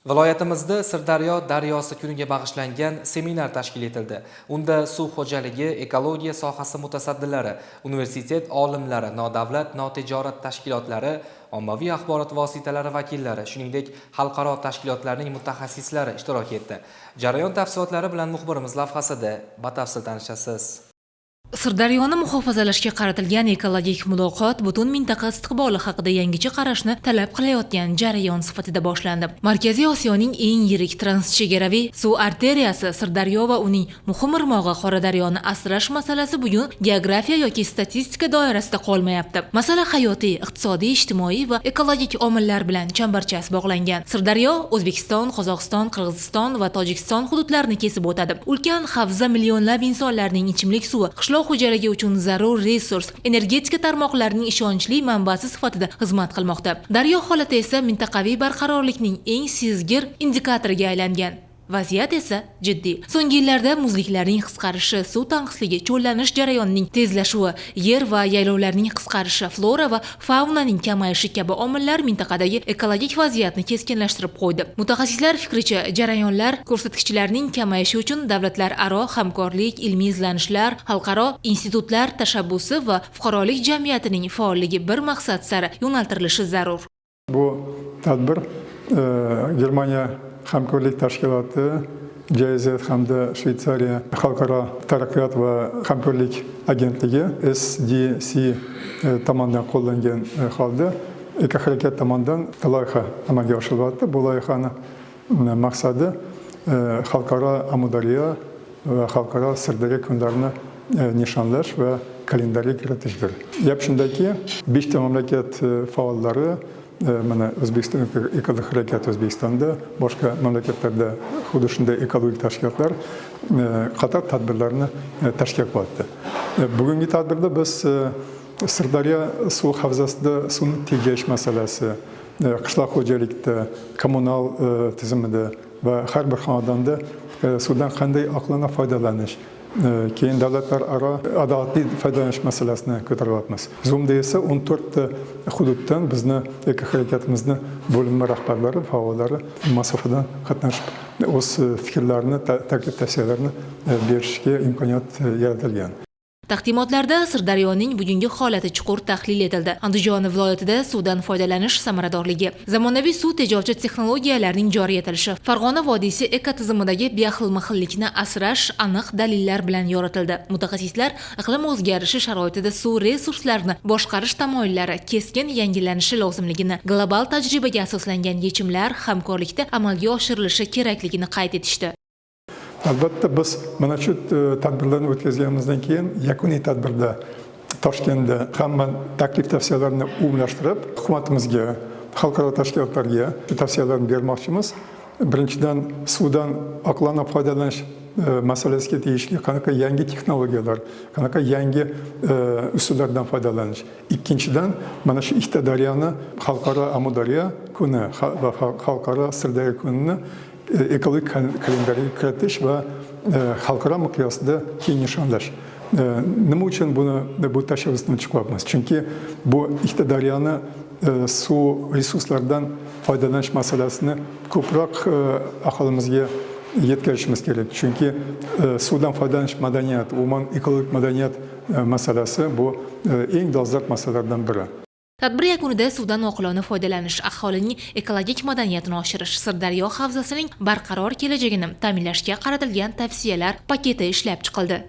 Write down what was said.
Viloyatimizda Sirdaryo daryosi kuniga bag'ishlangan seminar tashkil etildi. Unda suv xo'jaligi, ekologiya sohasi mutasaddilari, universitet olimlari, nodavlat, notijorat tashkilotlari, ommaviy axborot vositalari vakillari, shuningdek xalqaro tashkilotlarning mutaxassislari ishtirok etdi. Jarayon tafsilotlari bilan muxbirimiz lavhasida batafsil tanishasiz. Sirdaryoni muhofazalashga qaratilgan ekologik muloqot butun mintaqa istiqboli haqida yangicha qarashni talab qilayotgan jarayon sifatida boshlandi. Markaziy Osiyoning eng yirik transchegaraviy suv arteriyasi Sirdaryo va uning muhim irmog'i Qoradaryoni asrash masalasi bugun geografiya yoki statistika doirasida qolmayapti. Masala hayotiy, iqtisodiy, ijtimoiy va ekologik omillar bilan chambarchas bog'langan. Sirdaryo O'zbekiston, Qozog'iston, Qirg'iziston va Tojikiston hududlarini kesib o'tadi. Ulkan havza millionlab insonlarning ichimlik suvi, qishloq xo'jaligi uchun zarur resurs, energetika tarmoqlarining ishonchli manbasi sifatida xizmat qilmoqda. Daryo holati esa mintaqaviy barqarorlikning eng sezgir indikatoriga aylangan. Vaziyat esa jiddiy. So'nggi yillarda muzliklarning qisqarishi, suv tanqisligi, cho'llanish jarayonining tezlashuvi, yer va yaylovlarning qisqarishi, flora va faunaning kamayishi kabi omillar mintaqadagi ekologik vaziyatni keskinlashtirib qo'ydi. Mutaxassislar fikricha, jarayonlar ko'rsatkichlarining kamayishi uchun davlatlararo hamkorlik, ilmiy izlanishlar, xalqaro institutlar tashabbusi va fuqarolik jamiyatining faolligi bir maqsad sari yo'naltirilishi zarur. Bu tadbir Germaniya hamkorlik tashkiloti, GIZ hamda Shveysariya xalqaro taraqqiyot va hamkorlik agentligi SDC tomonidan qo'llangan holda Ekoharakat tomonidan loyiha amalga oshirilyapti. Bu loyihaning maqsadi xalqaro Amudaryo va xalqaro Sirdaryo kunlarini nishonlash va kalendarga kiritishdir. Gap shundaki, 5 ta mamlakat faollari mana O'zbekiston ekologik harakat O'zbekistonda, boshqa mamlakatlarda xuddi shunday ekologik tashkilotlar qator tadbirlarni tashkil qilyapti. Bugungi tadbirda biz Sirdaryo suv havzasida suvni tejash masalasi, qishloq xo'jalikda, kommunal tizimida va har bir xonadonda suvdan qanday oqilona foydalanish, keyin davlatlararo adolatli foydalanish masalasini ko'taryapmiz. Zoomda esa 14 ta hududdan bizni ekoharakatimizni bo'linma rahbarlari, faollari masofadan qatnashib o'z fikrlarini, taklif tavsiyalarini berishga imkoniyat yaratilgan. Taqdimotlarda Sirdaryoning bugungi holati chuqur tahlil etildi. Andijon viloyatida suvdan foydalanish samaradorligi, zamonaviy suv tejovchi texnologiyalarning joriy etilishi, Farg'ona vodiysi ekotizimidagi bexilma-xillikni asrash aniq dalillar bilan yoritildi. Mutaxassislar iqlim o'zgarishi sharoitida suv resurslarini boshqarish tamoyillari keskin yangilanishi lozimligini, global tajribaga asoslangan yechimlar hamkorlikda amalga oshirilishi kerakligini qayd etishdi. Albatta biz mana shu tadbirlarni o'tkazganimizdan keyin yakuniy tadbirda Toshkentda hamma taklif tavsiyalarini umumlashtirib, hukumatimizga, xalqaro tashkilotlarga shu tavsiyalarni bermoqchimiz. Birinchidan, suvdan oqilona foydalanish masalasiga tegishli qanaqa yangi texnologiyalar, qanaqa yangi usullardan foydalanish. Ikkinchidan, mana shu ikkita daryoni xalqaro Amudaryo kuni va xalqaro Sirdaryo kunini ekologik kalendarga kiritish va xalqaro miqyosda keng nishonlash. Nima uchun bu tashabbusdan chiqyapmiz? Chunki bu ikkita daryoni suv resurslaridan foydalanish masalasini ko'proq aholimizga yetkazishimiz kerak. Chunki suvdan foydalanish madaniyati, umuman ekologik madaniyat masalasi bu eng dolzarb masalalardan biri. Tadbir yakunida suvdan oqilona foydalanish, aholining ekologik madaniyatini oshirish, Sirdaryo havzasining barqaror kelajagini ta'minlashga qaratilgan tavsiyalar paketi ishlab chiqildi.